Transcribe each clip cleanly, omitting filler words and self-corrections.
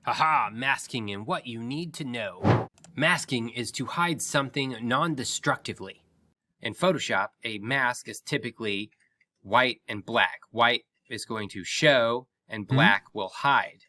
Haha, masking and what you need to know. Masking is to hide something non-destructively. In Photoshop, a mask is typically white and black. White is going to show and black will hide.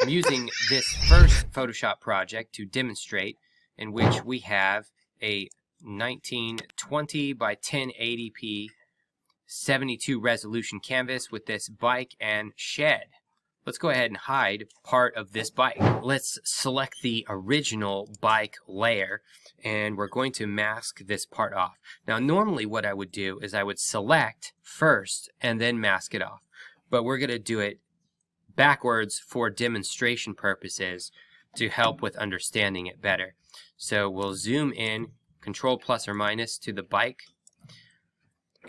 I'm using this first Photoshop project to demonstrate, in which we have a 1920 by 1080p 72 resolution canvas with this bike and shed. Let's go ahead and hide part of this bike. Let's select the original bike layer and we're going to mask this part off. Now normally what I would do is I would select first and then mask it off. But we're going to do it backwards for demonstration purposes to help with understanding it better. So we'll zoom in, Control plus or minus to the bike.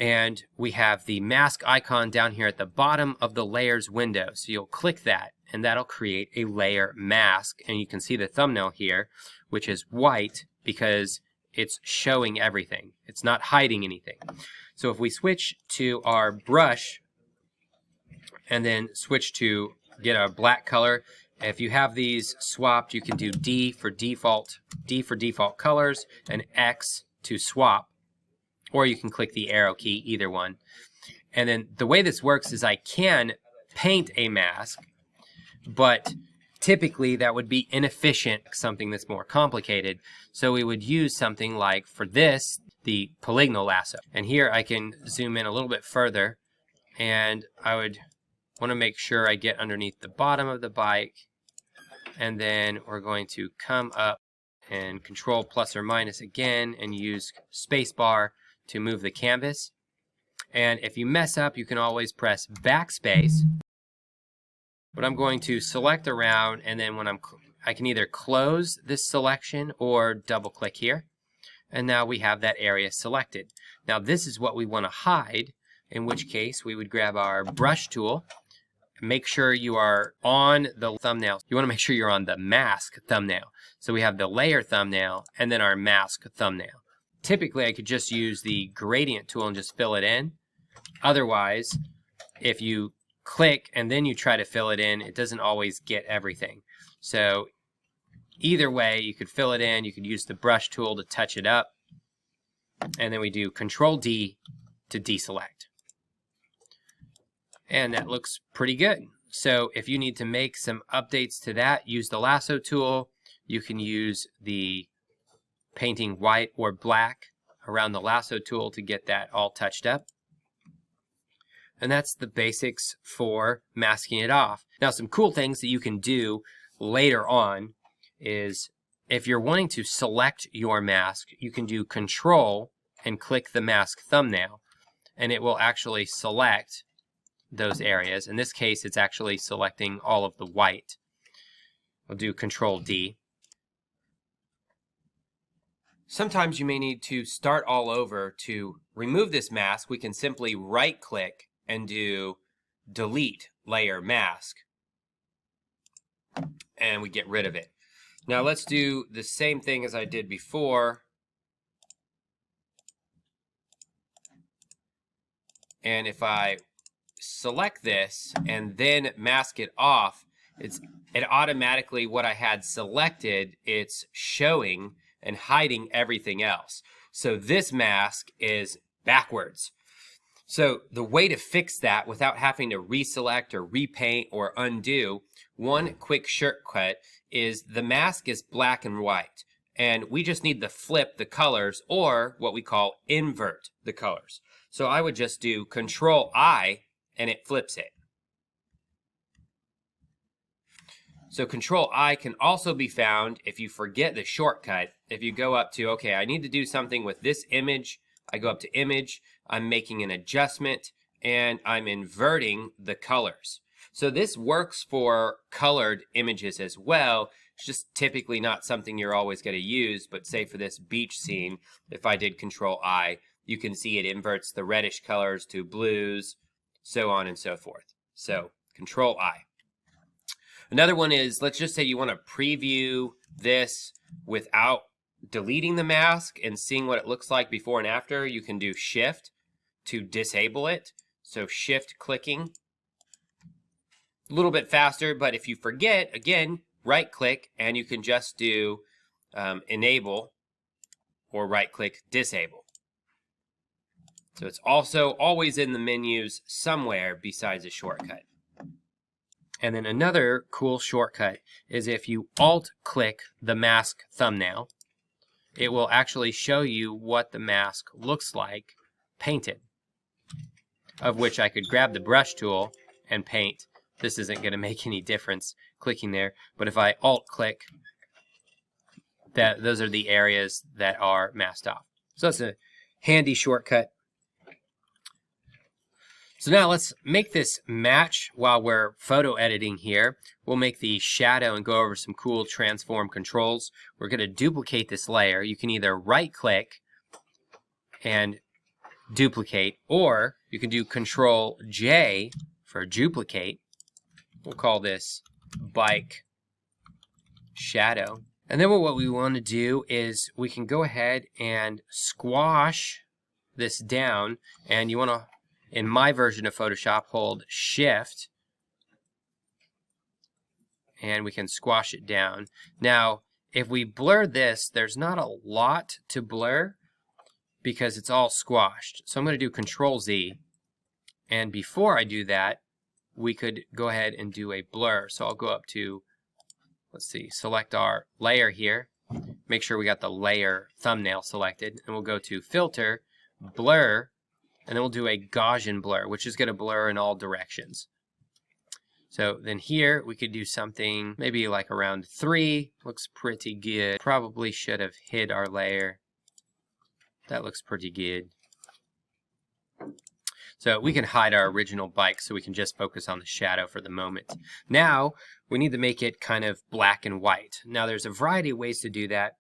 And we have the mask icon down here at the bottom of the layers window. So you'll click that and that'll create a layer mask. And you can see the thumbnail here, which is white because it's showing everything. It's not hiding anything. So if we switch to our brush and then switch to get our black color, if you have these swapped, you can do D for default colors and X to swap. Or you can click the arrow key, either one. And then the way this works is I can paint a mask, but typically that would be inefficient, something that's more complicated. So we would use something like, for this, the polygonal lasso. And here I can zoom in a little bit further, and I would want to make sure I get underneath the bottom of the bike, and then we're going to come up and Control plus or minus again and use spacebar to move the canvas. And if you mess up, you can always press backspace. But I'm going to select around, and then when I can either close this selection or double click here. And now we have that area selected. Now this is what we want to hide, in which case we would grab our brush tool. Make sure you are on the thumbnail. You want to make sure you're on the mask thumbnail. So we have the layer thumbnail and then our mask thumbnail. Typically, I could just use the gradient tool and just fill it in. Otherwise, if you click and then you try to fill it in, it doesn't always get everything. So either way, you could fill it in. You could use the brush tool to touch it up. And then we do Control D to deselect. And that looks pretty good. So if you need to make some updates to that, use the lasso tool. You can use the painting white or black around the lasso tool to get that all touched up. And that's the basics for masking it off. Now some cool things that you can do later on is if you're wanting to select your mask, you can do Control and click the mask thumbnail and it will actually select those areas. In this case, it's actually selecting all of the white. We'll do Control D. Sometimes you may need to start all over. To remove this mask, we can simply right click and do Delete Layer Mask. And we get rid of it. Now let's do the same thing as I did before. And if I select this and then mask it off, it automatically, what I had selected, it's showing and hiding everything else. So this mask is backwards. So the way to fix that without having to reselect or repaint or undo, one quick shortcut is the mask is black and white. And we just need to flip the colors, or what we call invert the colors. So I would just do Control I and it flips it. So Control I can also be found if you forget the shortcut. If you go up to, okay, I need to do something with this image, I go up to Image, I'm making an adjustment, and I'm inverting the colors. So this works for colored images as well. It's just typically not something you're always going to use, but say for this beach scene, if I did Control I, you can see it inverts the reddish colors to blues, so on and so forth. So Control I. Another one is, let's just say you want to preview this without deleting the mask and seeing what it looks like before and after. You can do Shift to disable it. So Shift clicking A little bit faster, but if you forget, again, right click and you can just do enable or right click disable. So it's also always in the menus somewhere besides a shortcut. And then another cool shortcut is if you alt click the mask thumbnail, it will actually show you what the mask looks like painted, of which I could grab the brush tool and paint. This isn't going to make any difference clicking there, but if I alt click, those are the areas that are masked off. So it's a handy shortcut. So now let's make this match while we're photo editing here. We'll make the shadow and go over some cool transform controls. We're going to duplicate this layer. You can either right click and duplicate, or you can do Control J for duplicate. We'll call this bike shadow. And then what we want to do is we can go ahead and squash this down, and you want to, in my version of Photoshop, hold Shift and we can squash it down. Now, if we blur this, there's not a lot to blur because it's all squashed. So I'm going to do Control Z, and before I do that, we could go ahead and do a blur. So I'll go up to, let's see, select our layer here, make sure we got the layer thumbnail selected, and we'll go to Filter, Blur, and then we'll do a Gaussian blur, which is going to blur in all directions. So then here we could do something maybe like around 3. Looks pretty good. Probably should have hid our layer. That looks pretty good. So we can hide our original bike so we can just focus on the shadow for the moment. Now we need to make it kind of black and white. Now there's a variety of ways to do that,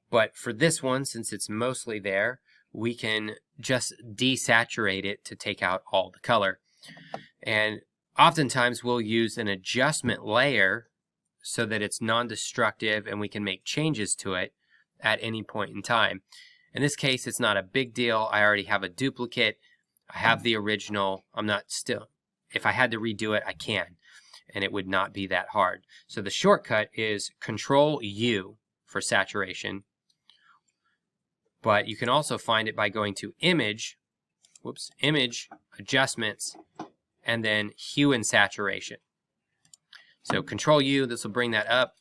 but for this one, since it's mostly there, we can just desaturate it to take out all the color. And oftentimes we'll use an adjustment layer so that it's non-destructive and we can make changes to it at any point in time. In this case, it's not a big deal. I already have a duplicate. I have the original. If I had to redo it, I can, and it would not be that hard. So the shortcut is Control U for saturation, but you can also find it by going to Image, Image, Adjustments, and then Hue and Saturation. So Control U, this will bring that up,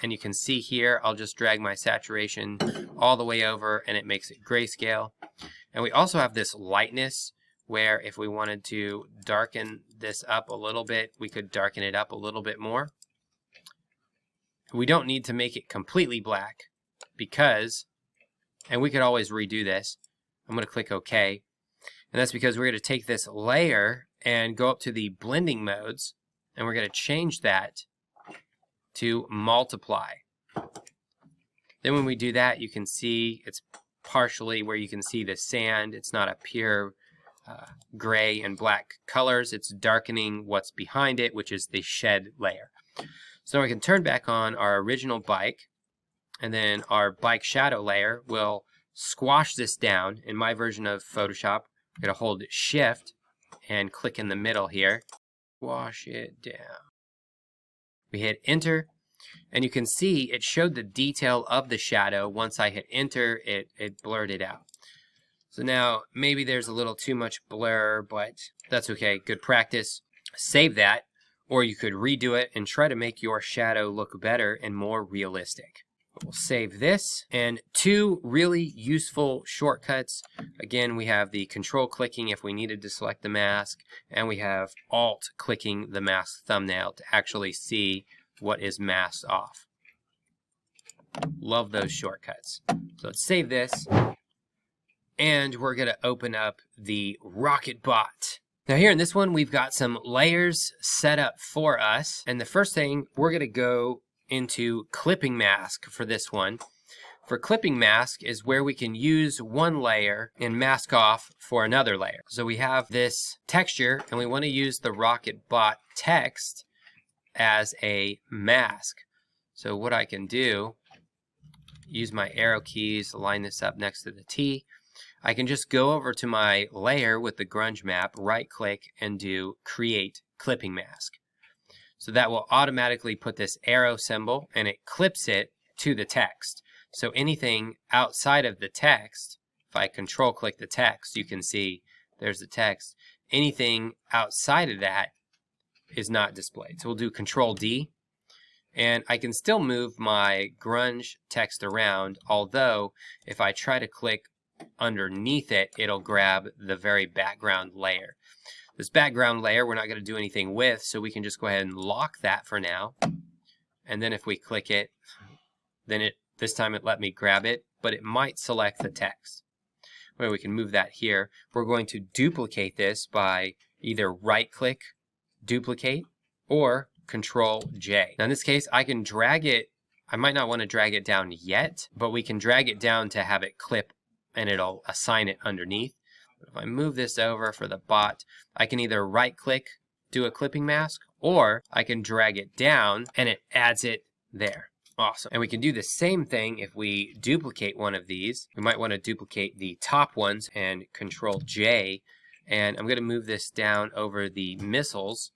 and you can see here, I'll just drag my saturation all the way over, and it makes it grayscale. And we also have this lightness, where if we wanted to darken this up a little bit, we could darken it up a little bit more. We don't need to make it completely black because, and we could always redo this. I'm going to click OK. And that's because we're going to take this layer and go up to the blending modes, and we're going to change that to multiply. Then when we do that, you can see it's partially where you can see the sand. It's not a pure gray and black colors. It's darkening what's behind it, which is the shed layer. So we can turn back on our original bike, and then our bike shadow layer will squash this down. In my version of Photoshop, I'm going to hold Shift and click in the middle here. Squash it down. We hit Enter, and you can see it showed the detail of the shadow. Once I hit Enter, it blurred it out. So now maybe there's a little too much blur, but that's okay. Good practice. Save that, or you could redo it and try to make your shadow look better and more realistic. We'll save this. And 2 really useful shortcuts. Again, we have the Control clicking if we needed to select the mask, and we have Alt clicking the mask thumbnail to actually see what is masked off. Love those shortcuts. So let's save this. And we're going to open up the Rocketbot. Now here in this one, we've got some layers set up for us. And the first thing, we're going to go into Clipping Mask for this one. For Clipping Mask is where we can use one layer and mask off for another layer. So we have this texture, and we want to use the Rocketbot text as a mask. So what I can do, use my arrow keys, line this up next to the T. I can just go over to my layer with the grunge map, right click, and do Create Clipping Mask. So that will automatically put this arrow symbol and it clips it to the text. So anything outside of the text, if I control click the text, you can see there's the text. Anything outside of that is not displayed. So we'll do Control D. And I can still move my grunge text around, although if I try to click underneath it, it'll grab the very background layer. This background layer we're not going to do anything with, so we can just go ahead and lock that for now. And then if we click it, then this time it let me grab it, but it might select the text. Well, we can move that here. We're going to duplicate this by either right-click, duplicate, or Control J. Now in this case, I can drag it. I might not want to drag it down yet, but we can drag it down to have it clip and it'll assign it underneath. But if I move this over for the bot, I can either right-click, do a clipping mask, or I can drag it down and it adds it there. Awesome. And we can do the same thing if we duplicate one of these. We might want to duplicate the top ones and Control J. And I'm going to move this down over the missiles.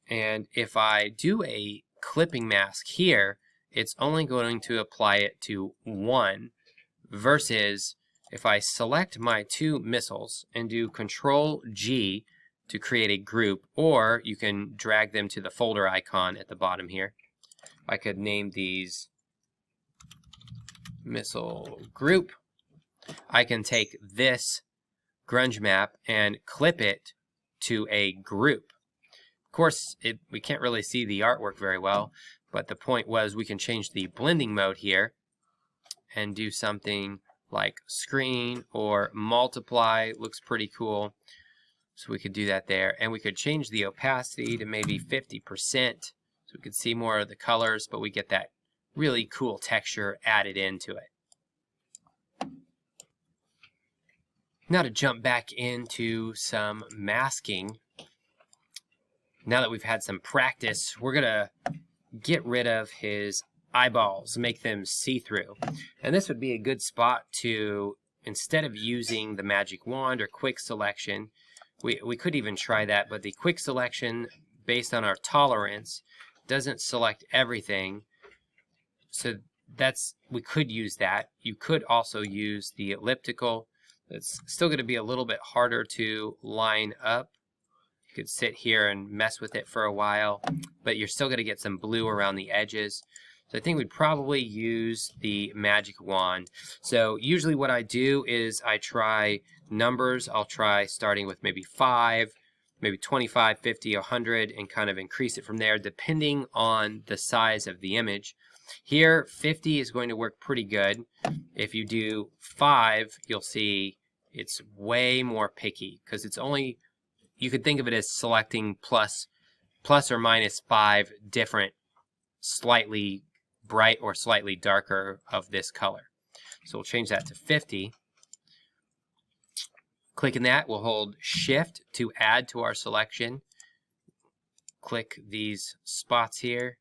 And if I do a clipping mask here, it's only going to apply it to one, versus if I select my two missiles and do Control G to create a group, or you can drag them to the folder icon at the bottom here. I could name these missile group. I can take this grunge map and clip it to a group. Of course, we can't really see the artwork very well, but the point was we can change the blending mode here and do something like screen or multiply. Looks pretty cool. So we could do that there. And we could change the opacity to maybe 50%, so we could see more of the colors, but we get that really cool texture added into it. Now to jump back into some masking. Now that we've had some practice, we're going to get rid of his eyeballs, make them see-through. And this would be a good spot to, instead of using the magic wand or quick selection, we could even try that, but the quick selection based on our tolerance doesn't select everything. So we could use that. You could also use the elliptical. It's still going to be a little bit harder to line up. You could sit here and mess with it for a while, but you're still going to get some blue around the edges. So I think we'd probably use the magic wand. So usually what I do is I try numbers. I'll try starting with maybe 5, maybe 25, 50, 100, and kind of increase it from there depending on the size of the image. Here, 50 is going to work pretty good. If you do 5, you'll see it's way more picky because it's only, you could think of it as selecting plus or minus 5 different slightly bright or slightly darker of this color. So we'll change that to 50. Clicking that, we'll hold Shift to add to our selection. Click these spots here.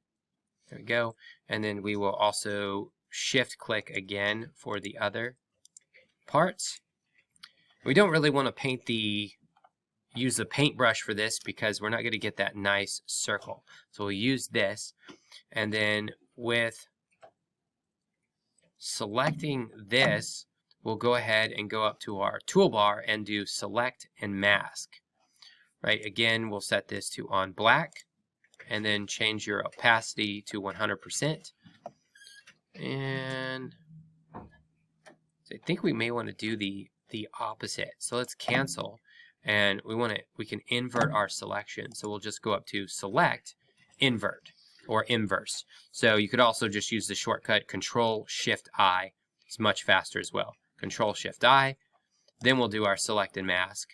There we go. And then we will also Shift click again for the other parts. We don't really want to use the paintbrush for this because we're not going to get that nice circle. So we'll use this, and then with selecting this, we'll go ahead and go up to our toolbar and do Select and Mask. Right, again, we'll set this to on black, and then change your opacity to 100%. And so I think we may want to do the opposite. So let's cancel, and we can invert our selection. So we'll just go up to Select, Invert, or Inverse. So you could also just use the shortcut Control Shift I. It's much faster as well. Control Shift I. Then we'll do our Select and Mask.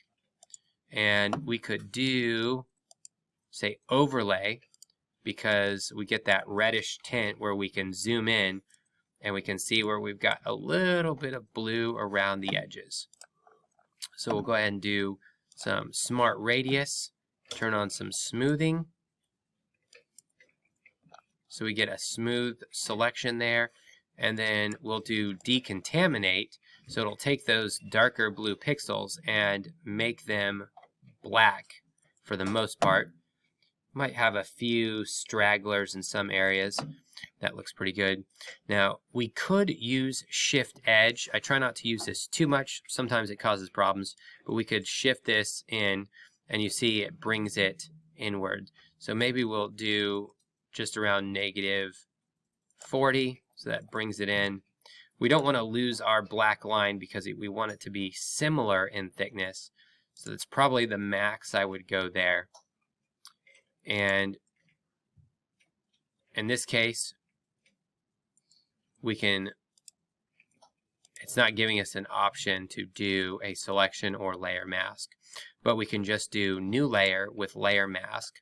And we could do, say, Overlay, because we get that reddish tint where we can zoom in and we can see where we've got a little bit of blue around the edges. So we'll go ahead and do some Smart Radius, turn on some smoothing, so we get a smooth selection there, and then we'll do Decontaminate So it'll take those darker blue pixels and make them black for the most part. Might have a few stragglers in some areas. That looks pretty good. Now, we could use Shift Edge. I try not to use this too much. Sometimes it causes problems. But we could shift this in, and you see it brings it inward. So maybe we'll do just around -40. So that brings it in. We don't want to lose our black line because we want it to be similar in thickness. So that's probably the max I would go there. And in this case, we can, it's not giving us an option to do a selection or layer mask, but we can just do new layer with layer mask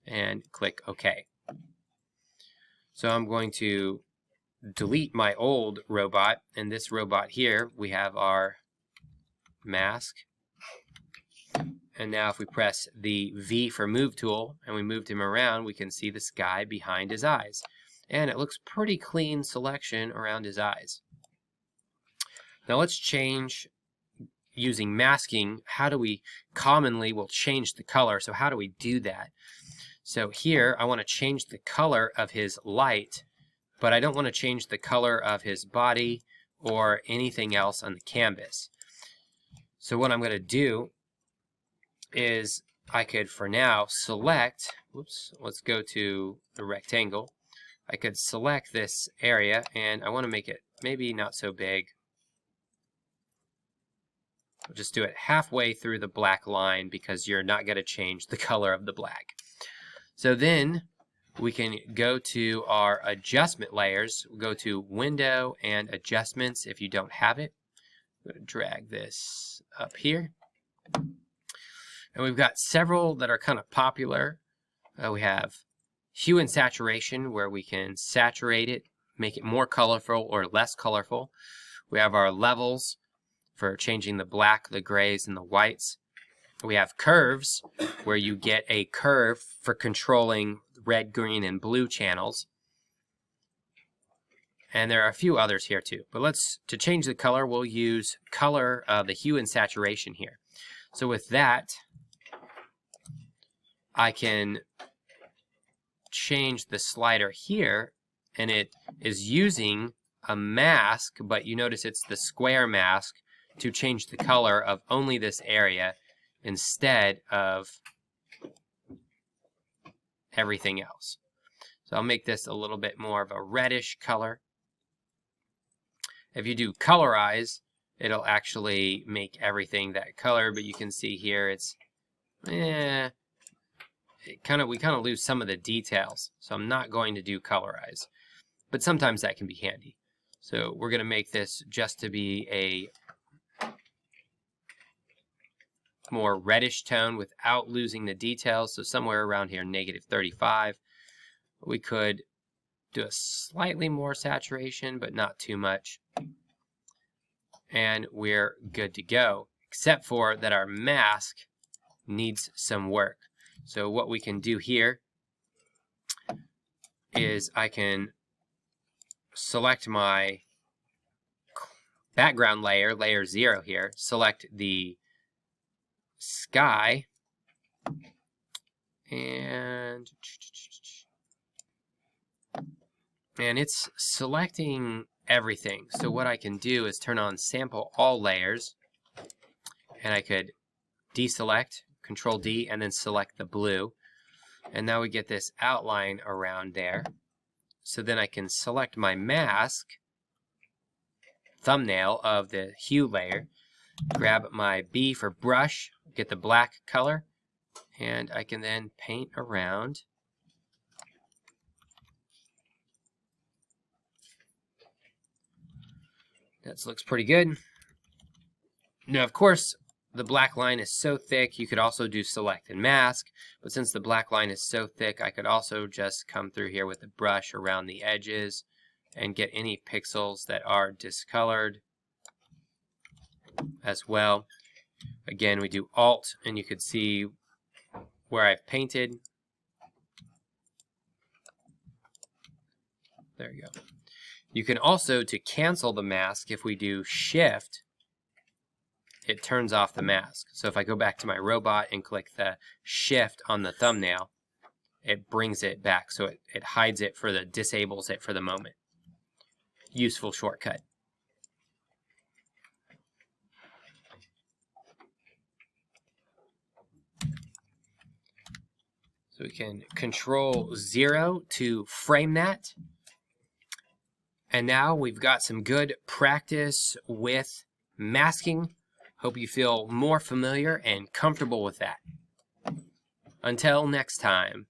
and click OK. So I'm going to delete my old robot, and this robot here, we have our mask. And now if we press the V for move tool and we moved him around, we can see the sky behind his eyes. And it looks pretty clean selection around his eyes. Now let's change using masking. How do we commonly will change the color? So how do we do that? So here I want to change the color of his light, but I don't want to change the color of his body or anything else on the canvas. So what I'm going to do is I could, for now, select, whoops, let's go to the rectangle. I could select this area, and I want to make it maybe not so big. I'll just do it halfway through the black line because you're not going to change the color of the black. So then we can go to our adjustment layers. We'll go to Window and Adjustments if you don't have it. I'm going to drag this up here. And we've got several that are kind of popular. We have Hue and Saturation, where we can saturate it, make it more colorful or less colorful. We have our levels for changing the black, the grays, and the whites. We have Curves, where you get a curve for controlling red, green, and blue channels. And there are a few others here too. But to change the color, we'll use the Hue and Saturation here. So with that, I can change the slider here, and it is using a mask, but you notice it's the square mask to change the color of only this area instead of everything else. So I'll make this a little bit more of a reddish color. If you do colorize, it'll actually make everything that color, but you can see here it's we kind of lose some of the details. So I'm not going to do colorize, but sometimes that can be handy. So we're going to make this just to be a more reddish tone without losing the details. So somewhere around here, -35. We could do a slightly more saturation, but not too much. And we're good to go, except for that our mask needs some work. So what we can do here is I can select my background layer, layer 0 here, select the sky, and it's selecting everything. So what I can do is turn on Sample All Layers, and I could deselect, Control D, and then select the blue. And now we get this outline around there. So then I can select my mask, thumbnail of the hue layer, grab my B for brush, get the black color, and I can then paint around. That looks pretty good. Now, of course, the black line is so thick, you could also do select and mask, but since the black line is so thick, I could also just come through here with the brush around the edges and get any pixels that are discolored as well. Again, we do Alt, and you could see where I've painted. There you go. You can also, to cancel the mask, if we do Shift it turns off the mask. So if I go back to my robot and click the shift on the thumbnail, it brings it back. So it hides it disables it for the moment. Useful shortcut. So we can Control 0 to frame that. And now we've got some good practice with masking. Hope you feel more familiar and comfortable with that. Until next time.